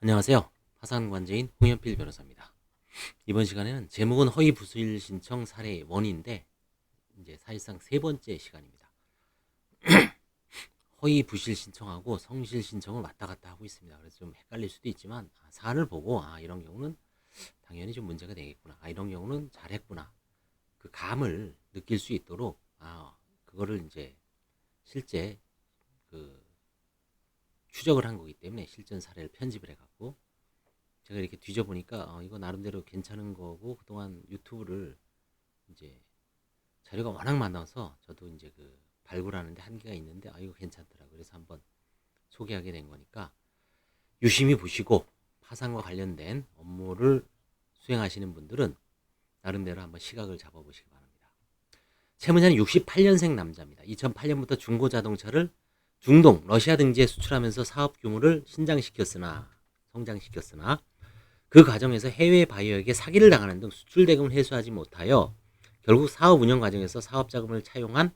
안녕하세요. 파산관제인 홍현필 변호사입니다. 이번 시간에는 제목은 허위 부실 신청 사례 원인데 이제 사실상 세 번째 시간입니다. 허위 부실 신청하고 성실 신청을 왔다 갔다 하고 있습니다. 그래서 좀 헷갈릴 수도 있지만 사안을 보고 이런 경우는 당연히 좀 문제가 되겠구나. 이런 경우는 잘했구나. 그 감을 느낄 수 있도록 그거를 이제 실제 그 추적을 한 거기 때문에 실전 사례를 편집을 해갖고 제가 이렇게 뒤져보니까 이거 나름대로 괜찮은 거고 그동안 유튜브를 이제 자료가 워낙 많아서 저도 이제 그 발굴하는데 한계가 있는데 이거 괜찮더라고요. 그래서 한번 소개하게 된 거니까 유심히 보시고 파산과 관련된 업무를 수행하시는 분들은 나름대로 한번 시각을 잡아보시기 바랍니다. 채무자는 68년생 남자입니다. 2008년부터 중고 자동차를 중동, 러시아 등지에 수출하면서 사업 규모를 성장시켰으나 그 과정에서 해외 바이어에게 사기를 당하는 등 수출 대금을 회수하지 못하여 결국 사업 운영 과정에서 사업 자금을 차용한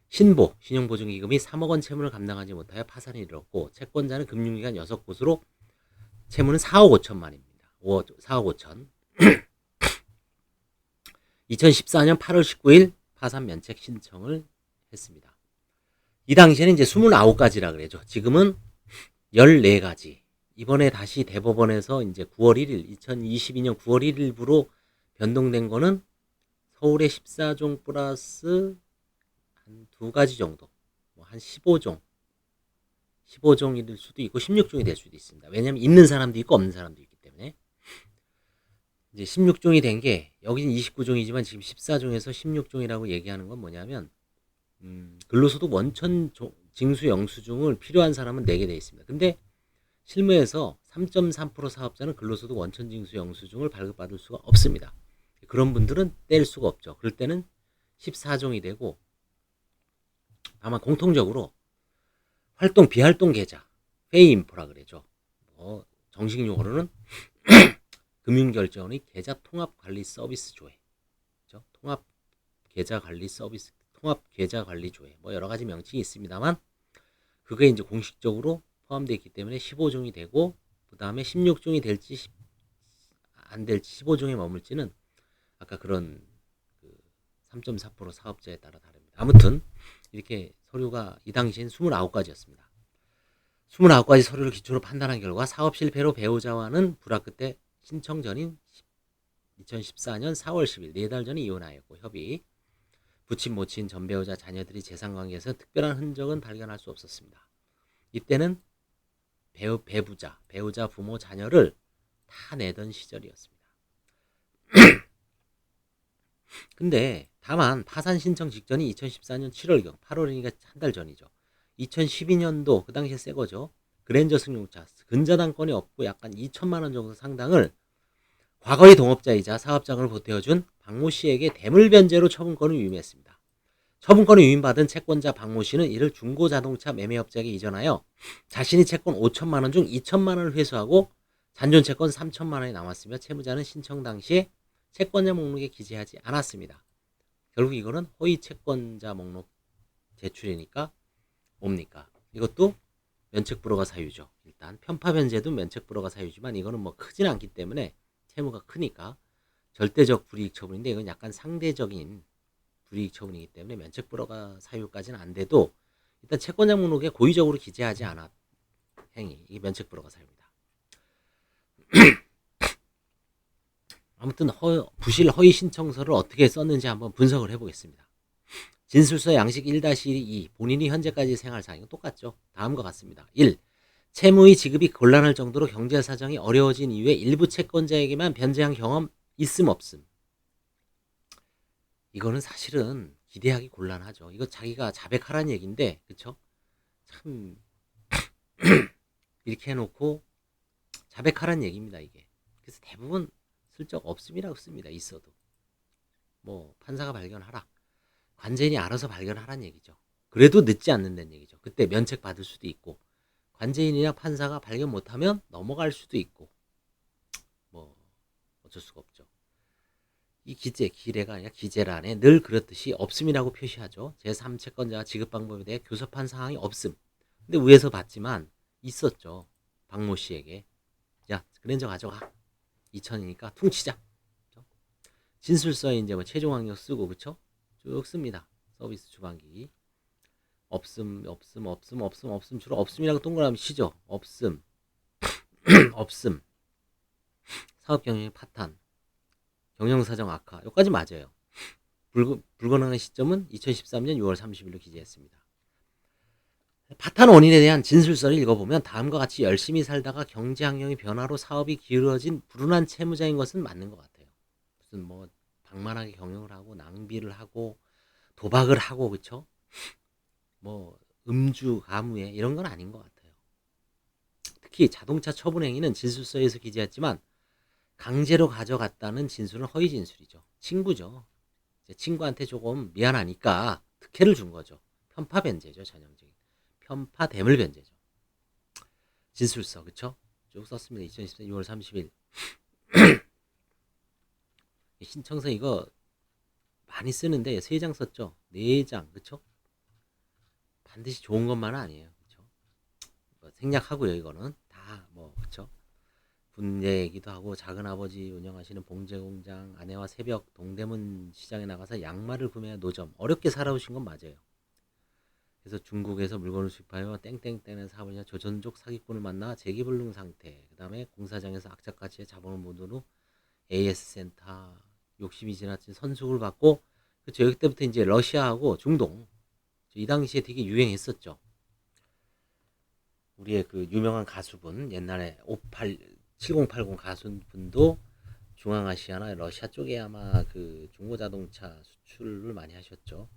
신보 신용보증기금이 3억 원 채무를 감당하지 못하여 파산에 이르렀고 채권자는 금융기관 6곳으로 채무는 4억 5천만입니다. 4억 5천. 2014년 8월 19일 파산 면책 신청을 했습니다. 이 당시에는 이제 29가지라 그래죠. 지금은 14가지. 이번에 다시 대법원에서 이제 9월 1일, 2022년 9월 1일부로 변동된 거는 서울의 14종 플러스 한 2가지 정도, 한 15종, 15종일 수도 있고 16종이 될 수도 있습니다. 왜냐하면 있는 사람도 있고 없는 사람도 있기 때문에. 이제 16종이 된 게 여기는 29종이지만 지금 14종에서 16종이라고 얘기하는 건 뭐냐면 근로소득 원천 징수 영수증을 필요한 사람은 내게 되어 있습니다. 근데 실무에서 3.3% 사업자는 근로소득 원천 징수 영수증을 발급받을 수가 없습니다. 그런 분들은 뗄 수가 없죠. 그럴 때는 14종이 되고 아마 공통적으로 활동 비활동 계좌 페이 인포라 그러죠. 정식 용어로는 금융결제원의 계좌 통합 관리 서비스 조회, 그렇죠? 통합 계좌 관리 서비스, 통합 계좌 관리 조회, 여러 가지 명칭이 있습니다만 그게 이제 공식적으로 포함되어 있기 때문에 15종이 되고 그 다음에 16종이 될지 안 될지 15종에 머물지는 아까 그런 3.4% 사업자에 따라 다릅니다. 아무튼 이렇게 서류가 이 당시엔 29가지였습니다. 29가지 서류를 기초로 판단한 결과 사업 실패로 배우자와는 불화 끝에 신청 전인 2014년 4월 10일 4달 전에 이혼하였고 협의 부친 모친 전 배우자 자녀들이 재산관계에서 특별한 흔적은 발견할 수 없었습니다. 이때는 배우자 부모 자녀를 다 내던 시절이었습니다. 근데 다만 파산 신청 직전이 2014년 7월경 8월이니까 한 달 전이죠. 2012년도 그 당시에 새 거죠. 그랜저 승용차 근저당권이 없고 약간 2천만 원 정도 상당을 과거의 동업자이자 사업장을 보태어준 박모 씨에게 대물 변제로 처분권을 위임했습니다. 처분권을 위임받은 채권자 박모 씨는 이를 중고자동차 매매업자에게 이전하여 자신이 채권 5천만 원 중 2천만 원을 회수하고 잔존 채권 3천만 원이 남았으며 채무자는 신청 당시에 채권자 목록에 기재하지 않았습니다. 결국 이거는 허위 채권자 목록 제출이니까 뭡니까? 이것도 면책불허가 사유죠. 일단 편파 변제도 면책불허가 사유지만 이거는 크진 않기 때문에 채무가 크니까 절대적 불이익 처분인데 이건 약간 상대적인 불이익 처분이기 때문에 면책불허가 사유까지는 안 돼도 일단 채권자 목록에 고의적으로 기재하지 않았 행위, 이게 면책불허가 사유입니다. 아무튼 부실 허위 신청서를 어떻게 썼는지 한번 분석을 해보겠습니다. 진술서 양식 1-2 본인이 현재까지 생활상 이건 똑같죠. 다음과 같습니다. 1. 채무의 지급이 곤란할 정도로 경제 사정이 어려워진 이후에 일부 채권자에게만 변제한 경험 있음 없음. 이거는 사실은 기대하기 곤란하죠. 이거 자기가 자백하라는 얘기인데 그쵸? 참 이렇게 해놓고 자백하라는 얘기입니다. 이게. 그래서 대부분 슬쩍 없음이라고 씁니다. 있어도. 판사가 발견하라. 관제인이 알아서 발견하라는 얘기죠. 그래도 늦지 않는다는 얘기죠. 그때 면책 받을 수도 있고 관제인이나 판사가 발견 못하면 넘어갈 수도 있고 어쩔 수가 없죠. 이 기재가 아니라 기재란에 늘 그렇듯이 없음이라고 표시하죠. 제3채권자와 지급 방법에 대해 교섭한 사항이 없음. 근데 위에서 봤지만 있었죠. 박모 씨에게. 야, 그랜저 가져가. 2천이니까 퉁치자. 그쵸? 진술서에 이제 뭐 최종 학력 쓰고, 그쵸? 쭉 씁니다. 서비스 주반기. 없음. 주로 없음이라고 동그라미 치죠. 없음. 없음. 사업 경영의 파탄. 경영사정 악화. 여기까지 맞아요. 불가능한 시점은 2013년 6월 30일로 기재했습니다. 파탄 원인에 대한 진술서를 읽어보면 다음과 같이 열심히 살다가 경제 환경의 변화로 사업이 기울어진 불운한 채무자인 것은 맞는 것 같아요. 무슨 뭐 방만하게 경영을 하고 낭비를 하고 도박을 하고 그쵸? 뭐 음주 가무에 이런 건 아닌 것 같아요. 특히 자동차 처분 행위는 진술서에서 기재했지만 강제로 가져갔다는 진술은 허위 진술이죠. 친구죠. 친구한테 조금 미안하니까 특혜를 준 거죠. 편파 변제죠. 전형적인 편파 대물 변제죠. 진술서 그쵸? 쭉 썼습니다. 2014년 6월 30일 신청서 이거 많이 쓰는데 3장 썼죠. 4장 그쵸? 반드시 좋은 것만은 아니에요. 그쵸? 뭐 생략하고요. 이거는 다 뭐 그쵸? 군대 얘기도 하고 작은아버지 운영하시는 봉제공장 아내와 새벽 동대문 시장에 나가서 양말을 구매한 노점 어렵게 살아오신 건 맞아요. 그래서 중국에서 물건을 수입하여 땡땡땡의 사업이냐 조선족 사기꾼을 만나 재기불능 상태. 그 다음에 공사장에서 악착같이 자본을 모은 후 AS 센터 욕심이 지나친 선수를 받고 그쵸 여기 때부터 이제 러시아하고 중동 이 당시에 되게 유행했었죠. 우리의 그 유명한 가수분 옛날에 7080 가수분도 중앙아시아나 러시아 쪽에 아마 그 중고자동차 수출을 많이 하셨죠.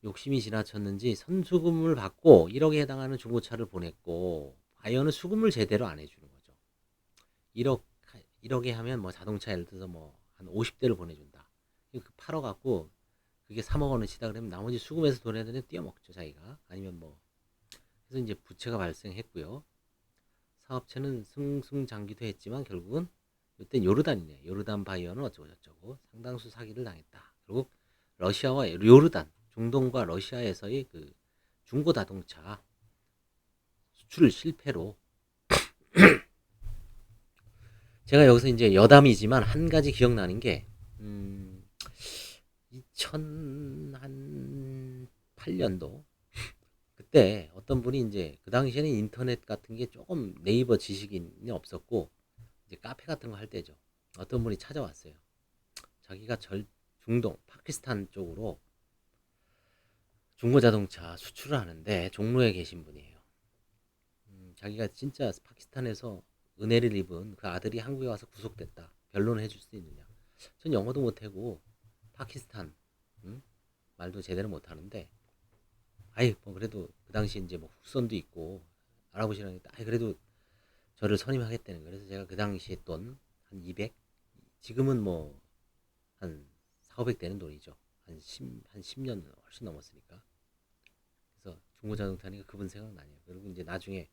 욕심이 지나쳤는지 선수금을 받고 1억에 해당하는 중고차를 보냈고 바이어는 수금을 제대로 안 해주는 거죠. 1억에 하면 뭐 자동차 예를 들어서 뭐 한 50대를 보내준다. 그 팔아갖고 그게 3억 원을 치다 그러면 나머지 수금에서 돈 내더니 띄어먹죠 자기가. 아니면 뭐 그래서 이제 부채가 발생했고요. 사업체는 승승장기도 했지만 결국은 이때 요르단이네. 요르단 바이어는 어쩌고 저쩌고 상당수 사기를 당했다. 결국 러시아와 요르단, 중동과 러시아에서의 그 중고 자동차 수출 실패로 제가 여기서 이제 여담이지만 한 가지 기억나는 게 2008년도 그때 어떤 분이 이제 그 당시에는 인터넷 같은 게 조금 네이버 지식인이 없었고 이제 카페 같은 거 할 때죠. 어떤 분이 찾아왔어요. 자기가 중동 파키스탄 쪽으로 중고자동차 수출을 하는데 종로에 계신 분이에요. 자기가 진짜 파키스탄에서 은혜를 입은 그 아들이 한국에 와서 구속됐다. 변론을 해줄 수 있느냐. 전 영어도 못하고 파키스탄 말도 제대로 못하는데 아이 뭐 그래도 그 당시 이제 뭐 후손도 있고 알아보시라니까 아이 그래도 저를 선임하겠다는 거예요. 그래서 제가 그 당시에 돈 한 200 지금은 뭐 한 4, 500 되는 돈이죠. 한 10년 훨씬 넘었으니까. 그래서 중고자동차니까 그분 생각나네요. 그리고 이제 나중에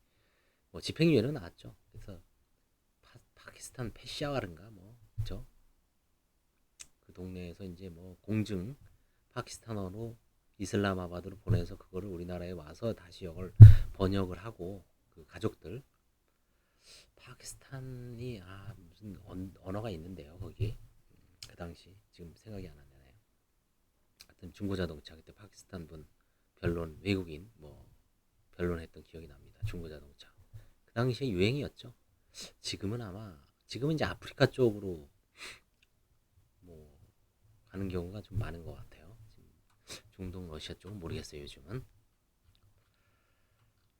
뭐 집행유예는 나왔죠. 그래서 파키스탄 페샤와르인가 뭐 그죠? 그 동네에서 이제 뭐 공증 파키스탄어로 이슬람아바드로 보내서 그거를 우리나라에 와서 다시 이걸 번역을 하고 그 가족들 파키스탄이 무슨 언어가 있는데요 거기 그 당시 지금 생각이 안 나네요. 하여튼 중고자동차 그때 파키스탄 분 변론 외국인 뭐 변론했던 기억이 납니다. 중고자동차 그 당시에 유행이었죠. 지금은 이제 아프리카 쪽으로 뭐 가는 경우가 좀 많은 것 같아요. 중동 러시아 쪽은 모르겠어요 요즘은.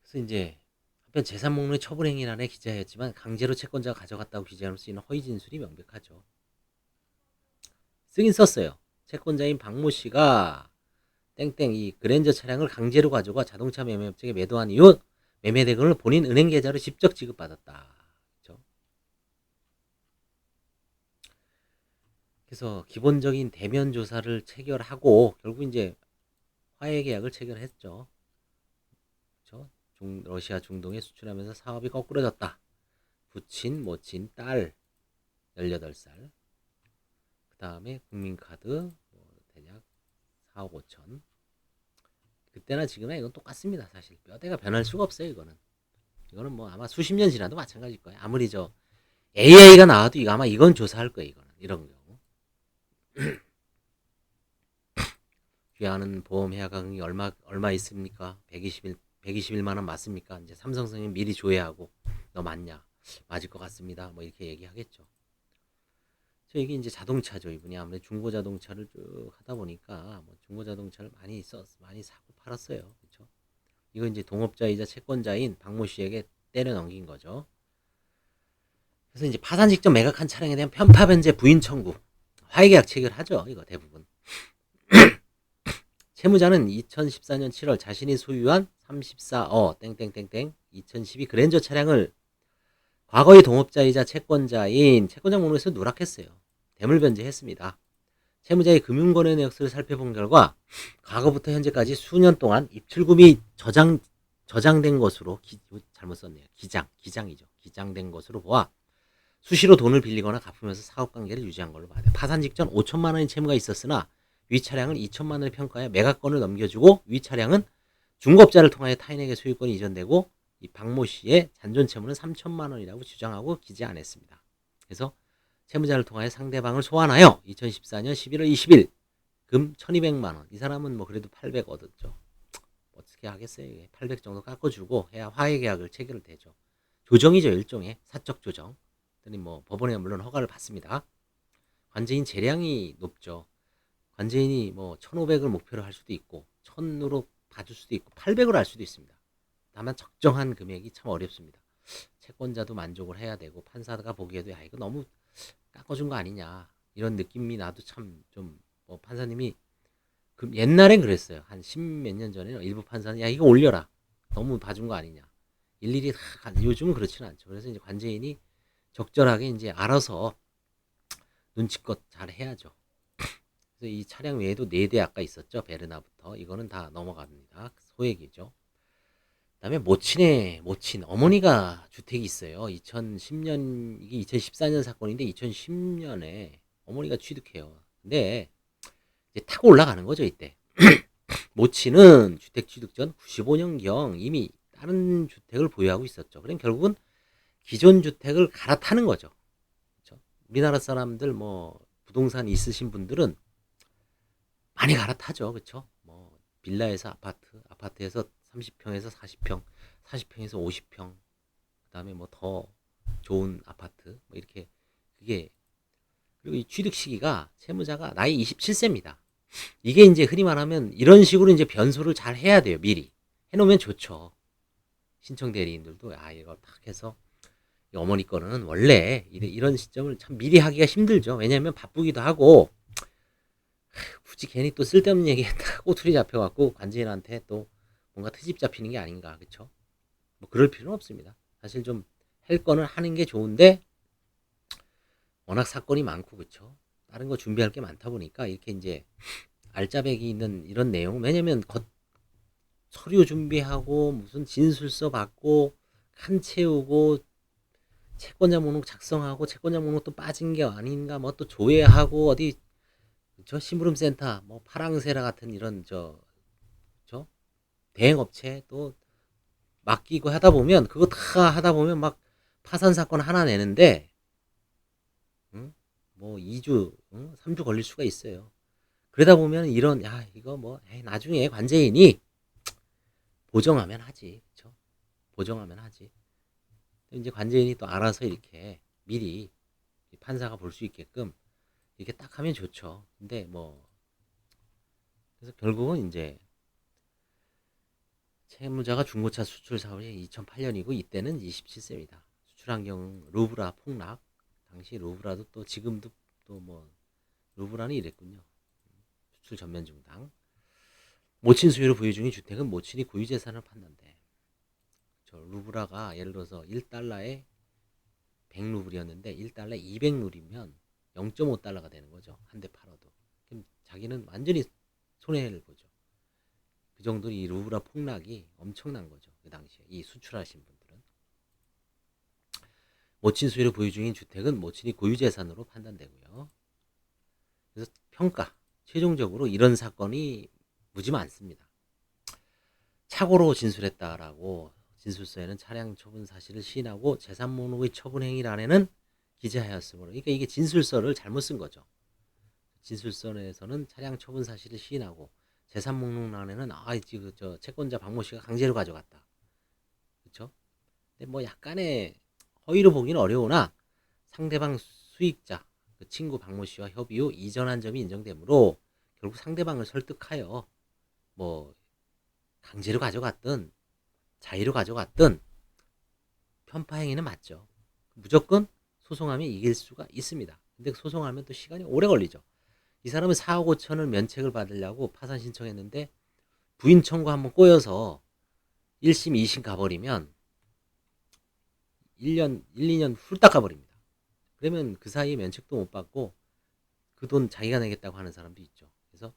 그래서 이제 한편 재산 목록의 처분 행위란에 기재하였지만 강제로 채권자가 가져갔다고 기재할 수 있는 허위 진술이 명백하죠. 쓰긴 썼어요. 채권자인 박모 씨가 땡땡 이 그랜저 차량을 강제로 가져가 자동차 매매업체에 매도한 이후 매매 대금을 본인 은행 계좌로 직접 지급받았다. 그렇죠? 그래서 기본적인 대면 조사를 체결하고 결국 이제 화해 계약을 체결했죠. 그렇죠? 러시아 중동에 수출하면서 사업이 거꾸로졌다. 부친 모친 딸 18살. 그 다음에 국민카드 뭐 대략 4억 5천. 그때나 지금이나 이건 똑같습니다. 사실 뼈대가 변할 수가 없어요. 이거는 이거는 뭐 아마 수십 년 지나도 마찬가지일 거예요. 아무리 저 AI가 나와도 이거 아마 이건 조사할 거예요. 이거는 이런 경우. 귀하는 보험 해약금이 얼마 있습니까? 121만 원 맞습니까? 이제 삼성생명 미리 조회하고 너 맞냐? 맞을 것 같습니다. 뭐 이렇게 얘기하겠죠. 저 이게 이제 자동차죠. 이분이 아무래도 중고 자동차를 쭉 하다 보니까 뭐 중고 자동차를 많이 사고 팔았어요. 그렇죠? 이거 이제 동업자이자 채권자인 박모 씨에게 때려 넘긴 거죠. 그래서 이제 파산 직전 매각한 차량에 대한 편파 변제 부인 청구, 화해계약 체결하죠. 이거 대부분. 채무자는 2014년 7월 자신이 소유한 34어 땡땡땡땡 2012 그랜저 차량을 과거의 동업자이자 채권자 목록에서 누락했어요. 대물 변제했습니다. 채무자의 금융거래 내역서를 살펴본 결과 과거부터 현재까지 수년 동안 입출금이 저장된 것으로 잘못 썼네요. 기장이죠. 기장된 것으로 보아 수시로 돈을 빌리거나 갚으면서 사업관계를 유지한 걸로 봐야 돼요. 파산 직전 5천만 원의 채무가 있었으나 위 차량은 2천만 원을 평가해 매각권을 넘겨주고 위 차량은 중고업자를 통하여 타인에게 소유권이 이전되고 이 박모 씨의 잔존 채무는 3천만 원이라고 주장하고 기재 안 했습니다. 그래서 채무자를 통하여 상대방을 소환하여 2014년 11월 20일 금 1200만 원. 이 사람은 뭐 그래도 800 얻었죠. 어떻게 하겠어요. 800 정도 깎아주고 해야 화해계약을 체결을 되죠. 조정이죠. 일종의 사적 조정. 뭐 법원에 물론 허가를 받습니다. 관제인 재량이 높죠. 관제인이 뭐 1500을 목표로 할 수도 있고 1000으로 봐줄 수도 있고 800으로 할 수도 있습니다. 다만 적정한 금액이 참 어렵습니다. 채권자도 만족을 해야 되고 판사가 보기에도 야 이거 너무 깎아준 거 아니냐 이런 느낌이 나도 참 좀 뭐 판사님이 옛날엔 그랬어요. 한 10몇 년 전에는 일부 판사는 야 이거 올려라 너무 봐준 거 아니냐 일일이 다 요즘은 그렇지는 않죠. 그래서 이제 관제인이 적절하게 이제 알아서 눈치껏 잘 해야죠. 그래서 이 차량 외에도 4대 아까 있었죠. 베르나부터 이거는 다 넘어갑니다. 소액이죠. 그다음에 모친 어머니가 주택이 있어요. 2010년 이게 2014년 사건인데 2010년에 어머니가 취득해요. 근데 이제 타고 올라가는 거죠 이때. 모친은 주택 취득 전 95년경 이미 다른 주택을 보유하고 있었죠. 그럼 결국은 기존 주택을 갈아타는 거죠. 그렇죠? 우리나라 사람들 뭐 부동산 있으신 분들은 많이 갈아타죠. 그렇죠? 뭐 빌라에서 아파트에서 30평에서 40평, 40평에서 50평, 그다음에 뭐 더 좋은 아파트 뭐 이렇게 그게 그리고 이 취득 시기가 채무자가 나이 27세입니다. 이게 이제 흔히 말하면 이런 식으로 이제 변소를 잘 해야 돼요. 미리 해놓으면 좋죠. 신청 대리인들도 아 이거 딱 해서 어머니 거는 원래 이런 시점을 참 미리 하기가 힘들죠. 왜냐하면 바쁘기도 하고 굳이 괜히 또 쓸데없는 얘기했다가 꼬투리 잡혀갖고 관제인한테 또 뭔가 트집 잡히는 게 아닌가, 그쵸? 뭐 그럴 필요는 없습니다. 사실 좀 할 거는 하는 게 좋은데 워낙 사건이 많고 그쵸? 다른 거 준비할 게 많다 보니까 이렇게 이제 알짜배기 있는 이런 내용 왜냐면 서류 준비하고 무슨 진술서 받고 칸 채우고 채권자 목록 작성하고 채권자 목록 또 빠진 게 아닌가 뭐 또 조회하고 어디 저 심부름센터 뭐 파랑세라 같은 이런 저 대행업체 또 맡기고 하다 보면 그거 다 하다 보면 막 파산 사건 하나 내는데 응? 뭐 2주 3주 걸릴 수가 있어요. 그러다 보면 이런 야 이거 뭐 나중에 관제인이 보정하면 하지 그쵸? 보정하면 하지. 이제 관제인이 또 알아서 이렇게 미리 판사가 볼 수 있게끔 이렇게 딱 하면 좋죠. 근데 뭐 그래서 결국은 이제 채무자가 중고차 수출 사업이 2008년이고 이때는 27세입니다. 수출 환경 루브라 폭락. 당시 루브라도 또 지금도 또 뭐 루브라는 이랬군요. 수출 전면 중단. 모친 수요로 보유 중인 주택은 모친이 고유 재산을 판단돼. 저 루브라가 예를 들어서 1달러에 100루블이었는데 1달러에 200루블이면 0.5달러가 되는 거죠. 한 대 팔아도. 그럼 자기는 완전히 손해를 보죠. 그 정도 이 루브라 폭락이 엄청난 거죠. 그 당시에 이 수출하신 분들은 모친 수요를 보유 중인 주택은 모친이 고유 재산으로 판단되고요. 그래서 평가 최종적으로 이런 사건이 무지 많습니다. 착오로 진술했다라고 진술서에는 차량 처분 사실을 시인하고 재산 목록의 처분 행위란에는 기재하였으므로, 그러니까 이게 진술서를 잘못 쓴 거죠. 진술서에서는 차량 처분 사실을 시인하고 재산 목록란에는 지금 저 채권자 박모 씨가 강제로 가져갔다. 그렇죠? 근데 뭐 약간의 허위로 보기는 어려우나 상대방 수익자 그 친구 박모 씨와 협의 후 이전한 점이 인정되므로 결국 상대방을 설득하여 뭐 강제로 가져갔든 자의로 가져갔든 편파 행위는 맞죠. 무조건 소송하면 이길 수가 있습니다. 근데 소송하면 또 시간이 오래 걸리죠. 이 사람은 4억 5천을 면책을 받으려고 파산 신청했는데 부인 청구 한번 꼬여서 1심 2심 가버리면 1년 1, 2년 훌딱 가버립니다. 그러면 그 사이에 면책도 못 받고 그 돈 자기가 내겠다고 하는 사람도 있죠. 그래서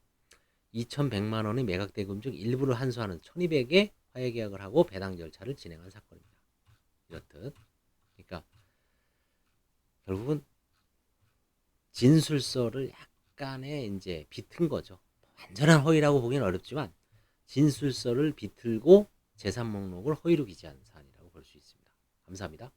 2,100만 원의 매각 대금 중 일부를 환수하는 1,200에 화해 계약을 하고 배당 절차를 진행한 사건입니다. 이렇듯. 그러니까 결국은 진술서를 약간의 이제 비튼 거죠. 완전한 허위라고 보기는 어렵지만 진술서를 비틀고 재산 목록을 허위로 기재한 사안이라고 볼 수 있습니다. 감사합니다.